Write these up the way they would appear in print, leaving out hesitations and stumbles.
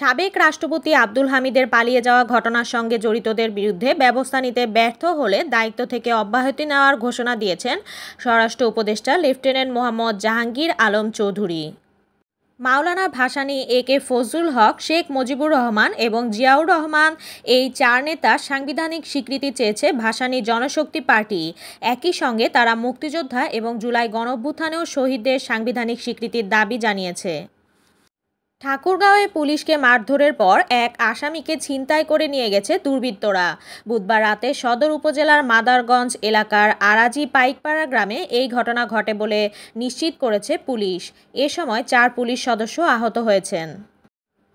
সাবেক রাষ্ট্রপতি আব্দুল হামিদের পালিয়ে যাওয়া ঘটনার সঙ্গে জড়িতদের বিরুদ্ধে ব্যবস্থা নিতে ব্যর্থ হলে দায়িত্ব থেকে অব্যাহতি নেওয়ার ঘোষণা দিয়েছেন স্বরাষ্ট্র উপদেষ্টা লেফটেন্যান্ট মোহাম্মদ জাহাঙ্গীর আলম চৌধুরী। মাওলানা ভাসানী, এ.কে ফজলুল হক, শেখ মুজিবুর রহমান এবং জিয়াউর রহমান এই চার নেতার সাংবিধানিক স্বীকৃতি চেয়েছে ভাসানী জনশক্তি পার্টি। একই সঙ্গে তারা মুক্তিযোদ্ধা এবং জুলাই গণঅভ্যুত্থানেও শহীদদের সাংবিধানিক স্বীকৃতির দাবি জানিয়েছে। ঠাকুরগাঁওয়ে পুলিশকে মারধরের পর এক আসামিকে ছিনতাই করে নিয়ে গেছে দুর্বৃত্তরা। বুধবার রাতে সদর উপজেলার মাদারগঞ্জ এলাকার আরাজি পাইকপাড়া গ্রামে এই ঘটনা ঘটে বলে নিশ্চিত করেছে পুলিশ। এ সময় 4 পুলিশ সদস্য আহত হয়েছেন।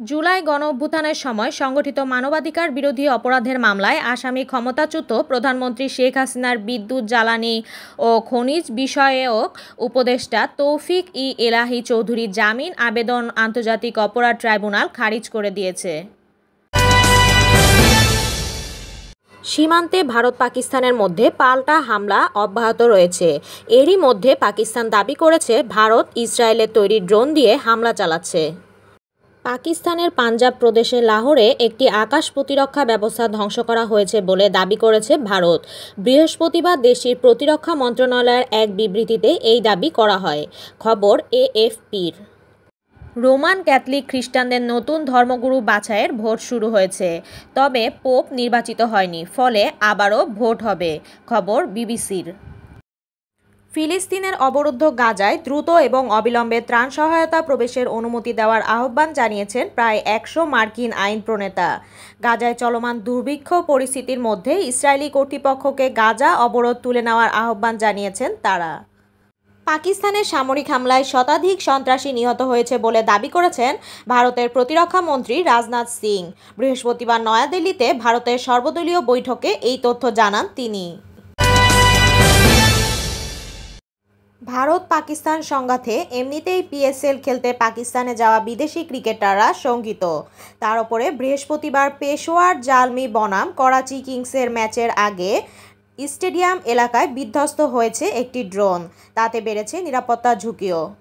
জুলাই গণঅভ্যুত্থানের সময় সংগঠিত মানবাধিকার বিরোধী অপরাধের মামলায় আসামি ক্ষমতাচ্যুত প্রধানমন্ত্রী শেখ হাসিনার বিদ্যুৎ, জ্বালানি ও খনিজ বিষয়ক উপদেষ্টা তৌফিক-ই-এলাহী চৌধুরীর জামিন আবেদন আন্তর্জাতিক অপরাধ ট্রাইব্যুনাল খারিজ করে দিয়েছে। সীমান্তে ভারত-পাকিস্তানের মধ্যে পাল্টা হামলা অব্যাহত রয়েছে। এরই মধ্যে পাকিস্তান দাবি করেছে ভারত ইসরায়েলের তৈরি ড্রোন দিয়ে হামলা চালাচ্ছে। পাকিস্তানের পাঞ্জাব প্রদেশের লাহোরে একটি আকাশ প্রতিরক্ষা ব্যবস্থা ধ্বংস করা হয়েছে বলে দাবি করেছে ভারত। বৃহস্পতিবার দেশটির প্রতিরক্ষা মন্ত্রণালয়ের এক বিবৃতিতে এই দাবি করা হয়। খবর এএফপির। রোমান ক্যাথলিক খ্রিস্টানদের নতুন ধর্মগুরু বাছাইয়ের ভোট শুরু হয়েছে, তবে পোপ নির্বাচিত হয়নি, ফলে আবারও ভোট হবে। খবর বিবিসির। ফিলিস্তিনের অবরুদ্ধ গাজায় দ্রুত এবং অবিলম্বে ত্রাণ সহায়তা প্রবেশের অনুমতি দেওয়ার আহ্বান জানিয়েছেন প্রায় 100 মার্কিন আইন প্রণেতা। গাজায় চলমান দুর্ভিক্ষ পরিস্থিতির মধ্যে ইসরায়েলি কর্তৃপক্ষকে গাজা অবরোধ তুলে নেওয়ার আহ্বান জানিয়েছেন তারা। পাকিস্তানের সামরিক হামলায় শতাধিক সন্ত্রাসী নিহত হয়েছে বলে দাবি করেছেন ভারতের প্রতিরক্ষা মন্ত্রী রাজনাথ সিং। বৃহস্পতিবার নয়াদিল্লিতে ভারতের সর্বদলীয় বৈঠকে এই তথ্য জানান তিনি। ভারত-পাকিস্তান সংঘাতে এমনিতেই পিএসএল খেলতে পাকিস্তানে যাওয়া বিদেশি ক্রিকেটাররা শঙ্কিত। তার উপরে বৃহস্পতিবার পেশোয়ার জালমি বনাম করাচি কিংসের ম্যাচের আগে স্টেডিয়াম এলাকায় বিধ্বস্ত হয়েছে একটি ড্রোন। তাতে বেড়েছে নিরাপত্তা ঝুঁকিও।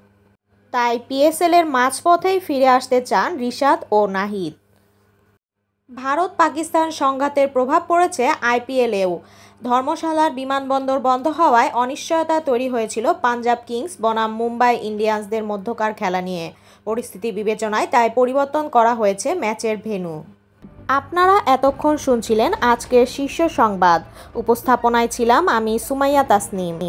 তাই পিএসএলের মাঝপথেই ফিরে আসতে চান রিশাদ ও নাহিদ। ভারত-পাকিস্তান সংঘাতের প্রভাব পড়েছে আইপিএলেও। ধর্মশালার বিমানবন্দর বন্ধ হওয়ায় অনিশ্চয়তা তৈরি হয়েছিল পাঞ্জাব কিংস বনাম মুম্বাই ইন্ডিয়ান্সদের মধ্যকার খেলা নিয়ে। পরিস্থিতি বিবেচনায় তাই পরিবর্তন করা হয়েছে ম্যাচের ভেন্যু। আপনারা এতক্ষণ শুনছিলেন আজকের শীর্ষ সংবাদ। উপস্থাপনায় ছিলাম আমি সুমাইয়া তাসনিম।